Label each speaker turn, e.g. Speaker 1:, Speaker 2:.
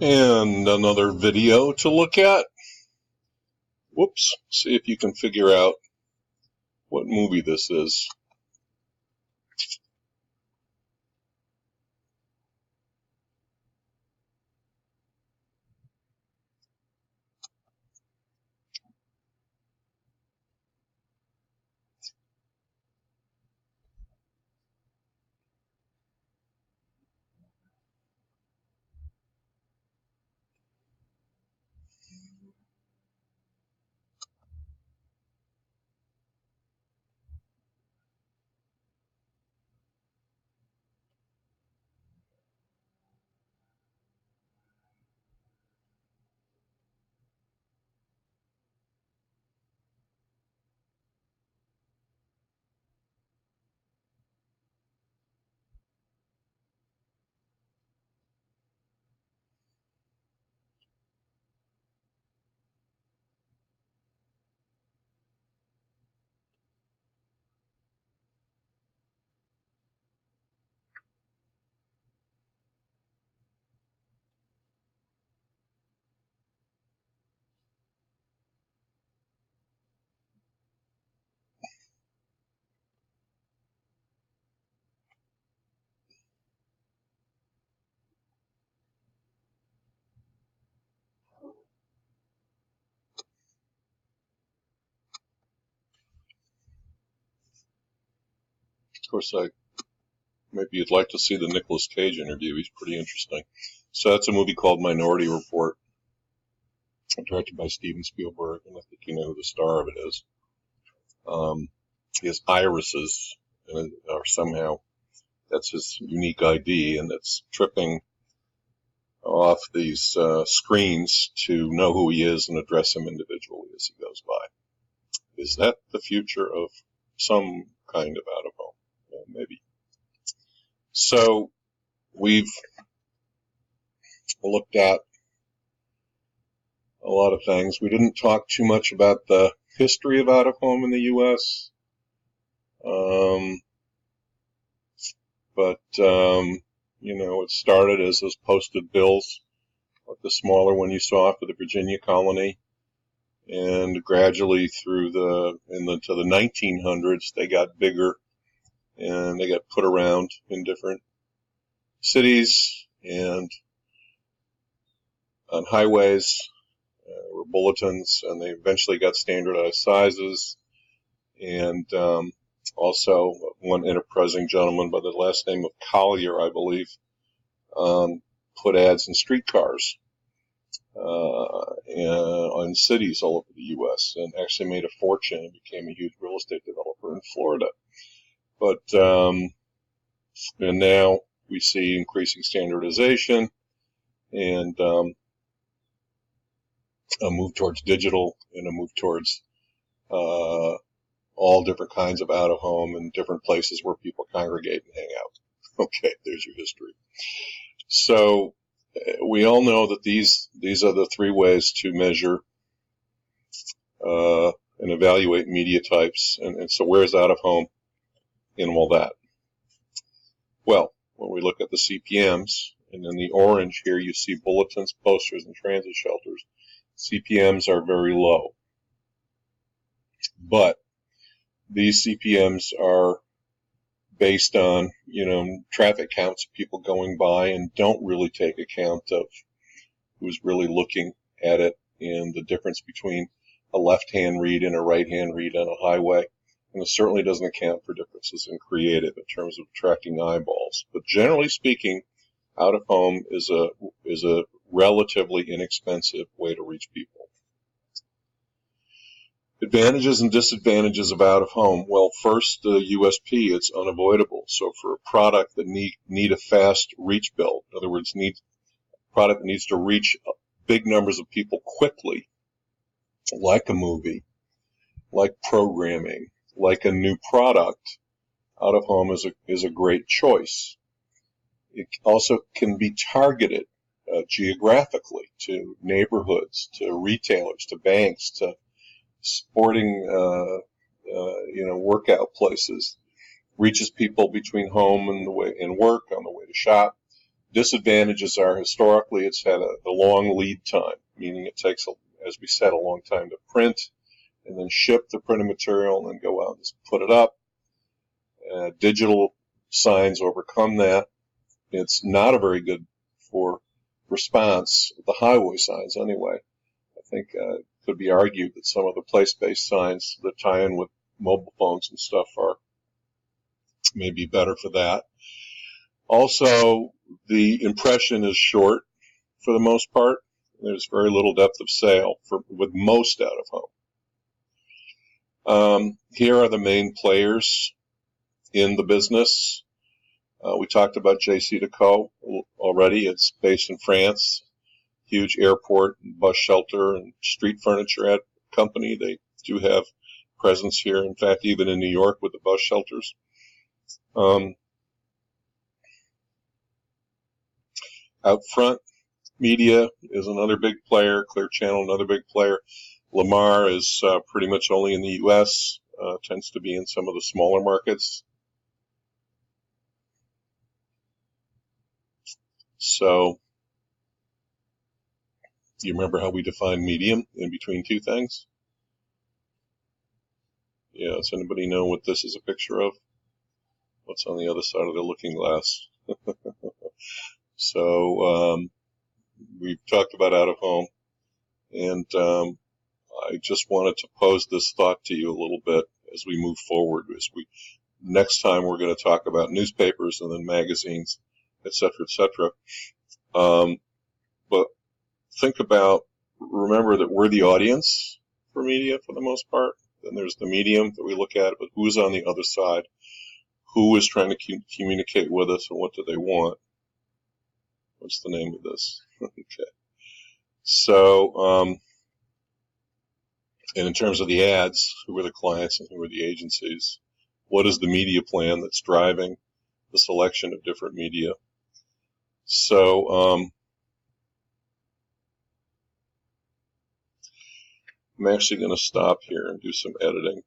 Speaker 1: And another video to look at. Whoops, see if you can figure out what movie this is. Of course, maybe you'd like to see the Nicolas Cage interview. He's pretty interesting. So that's a movie called Minority Report, directed by Steven Spielberg, and I think you know who the star of it is. He has irises, or somehow that's his unique ID, and it's tripping off these screens to know who he is and address him individually as he goes by. Is that the future of some kind of out-of-home? Yeah, maybe. So we've looked at a lot of things. We didn't talk too much about the history of out-of-home in the U.S., but it started as those posted bills, like the smaller one you saw for the Virginia colony, and gradually through to the 1900s, they got bigger, and they got put around in different cities and on highways. Were bulletins, and they eventually got standardized sizes. And also, one enterprising gentleman by the last name of Collier, I believe, put ads in streetcars in cities all over the U.S. and actually made a fortune and became a huge real estate developer in Florida. But and now we see increasing standardization and a move towards digital and a move towards all different kinds of out-of-home and different places where people congregate and hang out. Okay, there's your history. So we all know that these are the three ways to measure and evaluate media types. And so where's out-of-home in all that? Well, when we look at the CPMs, and in the orange here you see bulletins, posters, and transit shelters, CPMs are very low. But these CPMs are based on, traffic counts of people going by and don't really take account of who's really looking at it and the difference between a left-hand read and a right-hand read on a highway. And it certainly doesn't account for differences in creative in terms of attracting eyeballs. But generally speaking, out-of-home is a relatively inexpensive way to reach people. Advantages and disadvantages of out-of-home. Well, first, the USP, it's unavoidable. So for a product that need a fast reach build, in other words, a product that needs to reach big numbers of people quickly, like a movie, like programming, like a new product, out-of-home is a great choice. It also can be targeted geographically to neighborhoods, to retailers, to banks, to sporting, workout places, reaches people between home and work, on the way to shop, Disadvantages are historically it's had a long lead time, meaning it takes, as we said, a long time to print and then ship the printed material and then go out and put it up. Digital signs overcome that. It's not a very good for response, the highway signs anyway. I think it could be argued that some of the place-based signs that tie in with mobile phones and stuff are maybe better for that. Also, the impression is short for the most part. There's very little depth of sale with most out of home. Here are the main players in the business. We talked about JCDecaux already. It's based in France. Huge airport, bus shelter, and street furniture company. They do have presence here. In fact, even in New York with the bus shelters. Out front, Media is another big player. Clear Channel, another big player. Lamar is pretty much only in the U.S. Tends to be in some of the smaller markets. So, do you remember how we define medium in between two things? Yeah, does anybody know what this is a picture of? What's on the other side of the looking glass? So, we've talked about out of home, and I just wanted to pose this thought to you a little bit as we move forward. Next time we're going to talk about newspapers and then magazines, et cetera, but remember that we're the audience for media for the most part. Then there's the medium that we look at, but who's on the other side? Who is trying to communicate with us, and what do they want? What's the name of this? Okay. So, and in terms of the ads, who are the clients and who are the agencies? What is the media plan that's driving the selection of different media? So, I'm actually going to stop here and do some editing.